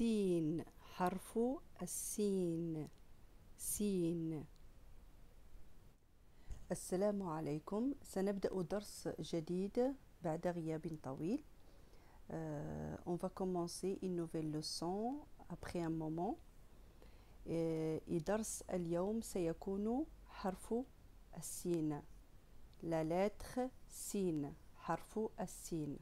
سين حرف السين سين. السلام عليكم. سنبدأ درس جديد بعد غياب طويل. On va commencer une nouvelle leçon après un moment. درس اليوم سيكون حرف السين. La lettre سين. حرف السين.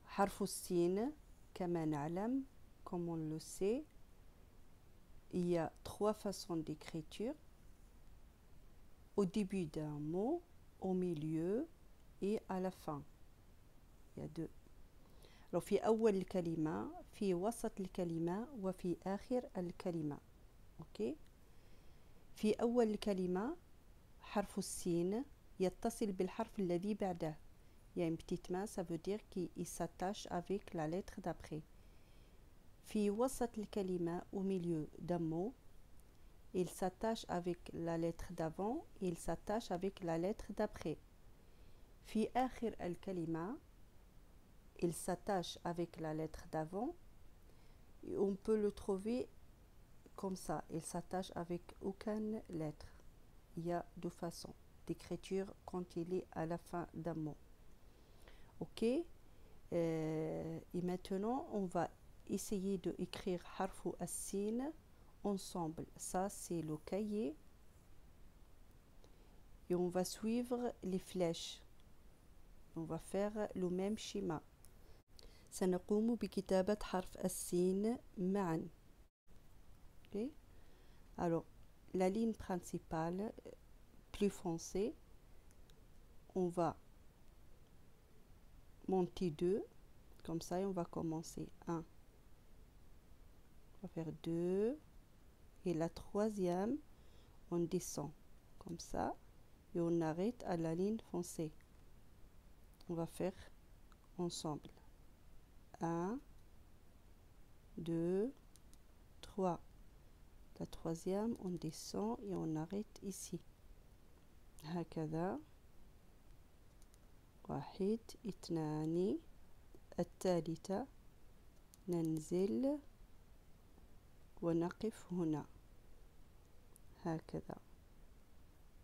حرف السين كما نعلم, comme on le sait, il y a trois façons d'écriture. Au début d'un mot, au milieu et à la fin. Il y a deux. Alors, في أول الكلمة, في وسط الكلمة وفي آخر الكلمة. OK. في أول الكلمة حرف السين يتصل بالحرف الذي بعده. Il y a une petite main, ça veut dire qu'il s'attache avec la lettre d'après. في وسط الكلمة, au milieu d'un mot, il s'attache avec la lettre d'avant et il s'attache avec la lettre d'après. في آخر الكلمة, il s'attache avec la lettre d'avant et on peut le trouver comme ça. Il s'attache avec aucune lettre. Il y a deux façons d'écriture quand il est à la fin d'un mot. OK. Et maintenant, on va essayer d'écrire harfu as-sin ensemble. Ça, c'est le cahier. Et on va suivre les flèches. On va faire le même schéma. سنقوم بكتابة حرف السين معا. Okay. Alors, la ligne principale, plus foncée, on va monter 2, comme ça, et on va commencer 1. On va faire 2, et la troisième, on descend, comme ça, et on arrête à la ligne foncée. On va faire ensemble. 1, 2, 3. La troisième, on descend et on arrête ici. هكذا. 1 2. الثالثة ننزل ونقف هنا هكذا.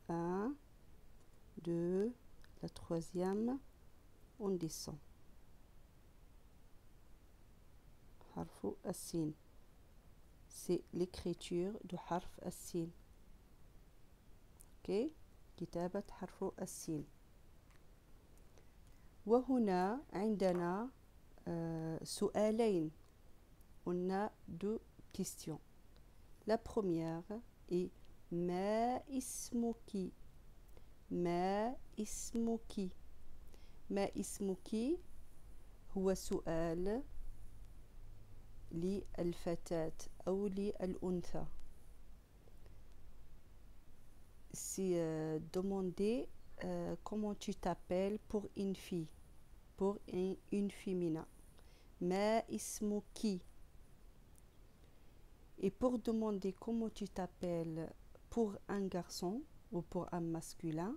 1 2. La troisième, on descend. حرف السين. C'est l'écriture de حرف السين. OK. كتابة حرف السين. وهنا عندنا سؤالين. On a deux questions. La première est ما اسمك. ما اسمك. ما اسمك هو سؤال للفتاة أو للأنثى. C'est demander comment tu t'appelles pour une fille, pour une féminin. ما اسمك. Et pour demander comment tu t'appelles pour un garçon ou pour un masculin,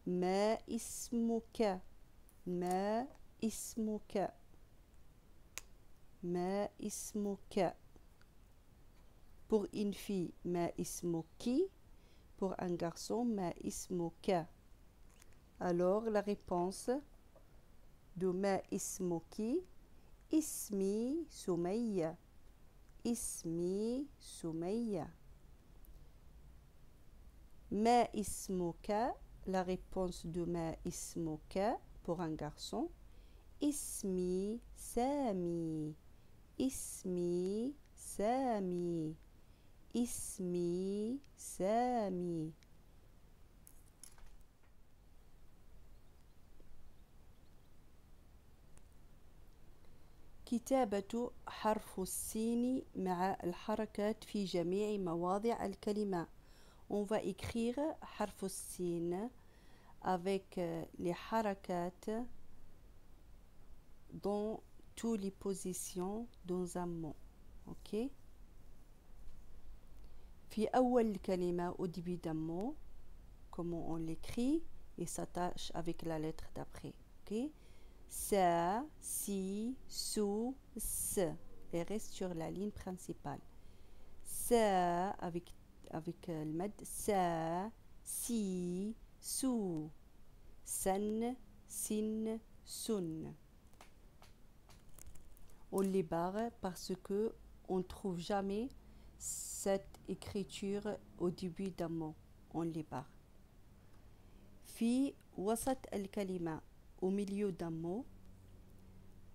ما اسمك. ما اسمك. ما اسمك. Pour une fille, ما اسمك. Pour un garçon, ما اسمك. Alors, la réponse de ما اسمك, اسمي سمية. اسمي سمية. ما اسمك, la réponse de ما اسمك pour un garçon, اسمي سامي. اسمي سامي. اسمي سامي. كتابة حرف السين مع الحركات في جميع مواضع الكلمة. On va écrire حرف السين avec les حركات dans toutes les positions dans un mot. OK. في أول الكلمة, au début d'un mot, comment on l'écrit, et s'attache avec la lettre d'après. OK. sa, si, su, s. Et reste sur la ligne principale. Sa avec le mad. Sa, si, su. San, sin, sun. On les barre parce que on ne trouve jamais cette écriture au début d'un mot. On les barre. Fi wasat al-kalima, au milieu d'un mot,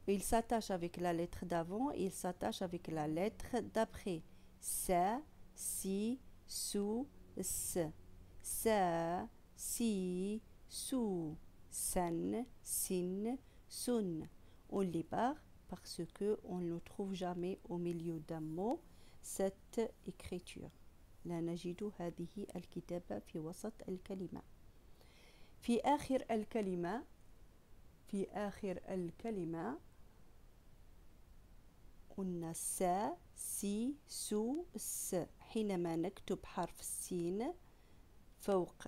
il s'attache avec la lettre d'avant et il s'attache avec la lettre d'après. Sa, si, su, s. Sa, si, su. San, sin, sun. On les barre parce que on ne trouve jamais au milieu d'un mot cette écriture. لا نجد هذه الكتابة في وسط الكلمة. في آخر الكلمة قلنا سا سي سو س. حينما نكتب حرف السين فوق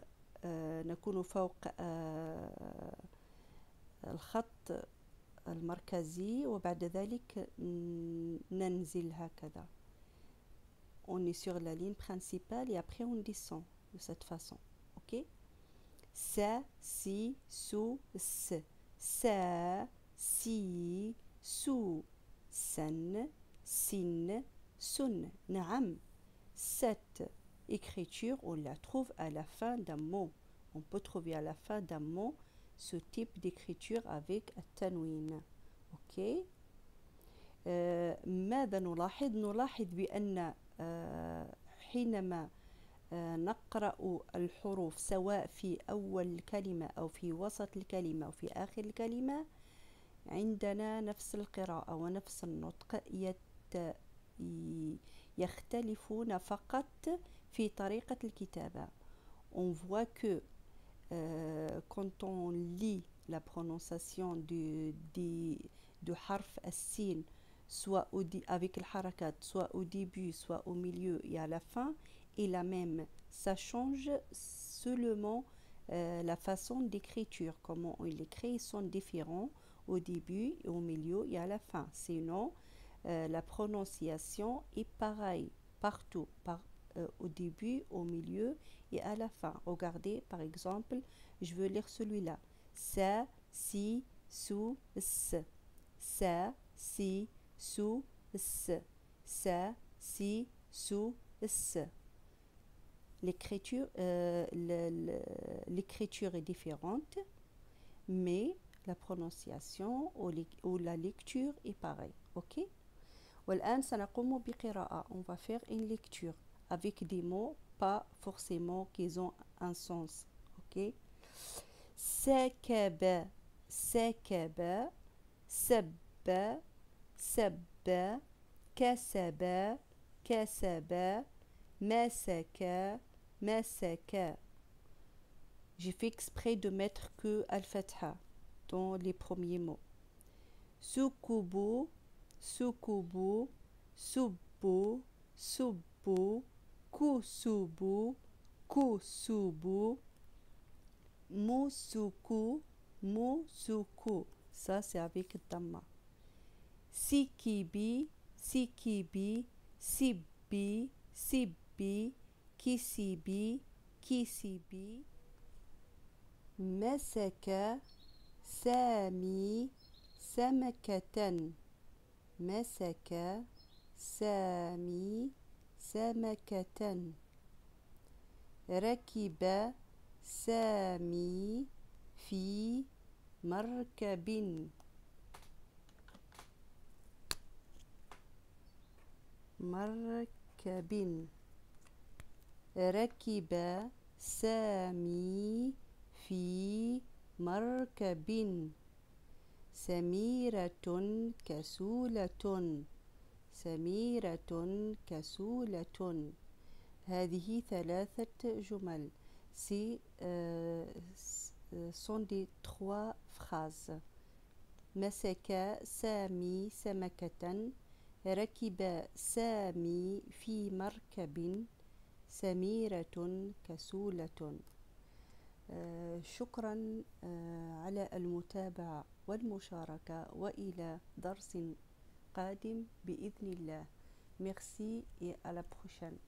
نكون فوق الخط المركزي وبعد ذلك ننزل هكذا. On est sur la ligne principale et après on descend de cette façon. Ok? Sa, si, su, s. Sa, si, su. San, sin, sun. Naam. Cette écriture, on la trouve à la fin d'un mot. On peut trouver à la fin d'un mot ce type d'écriture avec التنوين. ok. ماذا نلاحظ؟ نلاحظ بأن حينما نقرأ الحروف سواء في أول الكلمة أو في وسط الكلمة أو في آخر الكلمة عندنا نفس القراءة ونفس النطق يختلفون فقط في طريقة الكتابة. On voit que quand on lit la prononciation de harf السين soit avec le harakat, soit au début, soit au milieu et à la fin, est la même. Ça change seulement la façon d'écriture. Comment on l'écrit, ils sont différents au début, au milieu et à la fin. Sinon, la prononciation est pareille partout, au début, au milieu et à la fin. Regardez, par exemple, je veux lire celui-là. Sa, si, su, s. Sa, si, su, s. Sa, si, su, s. L'écriture est différente, mais la prononciation ou la lecture est pareille. Ok? والآن سنقوم بقراءة. On va faire une lecture avec des mots pas forcément qui ont un sens. Ok? سكب سكب سب سب كسب كسب مسك مسك. J'ai fait exprès de mettre que al-fatha dans les premiers mots. Sukubu sukubu subbu subbu kusubu kusubu musuku musuku. Ça c'est avec Dhamma. Sikibi sikibi sibbi sibbi kisibi kisibi. مسك سامي سمكة. مسك سامي سمكة. ركب سامي في مركب. مركب. ركب سامي في مركب. سميرة كسولة. سميرة كسولة. هذه ثلاثة جمل. sont des trois phrases. مسك سامي سمكة. ركب سامي في مركب. سميرة كسولة. شكرا على المتابعة. والمشاركة، وإلى درس قادم بإذن الله. Merci et à la prochaine.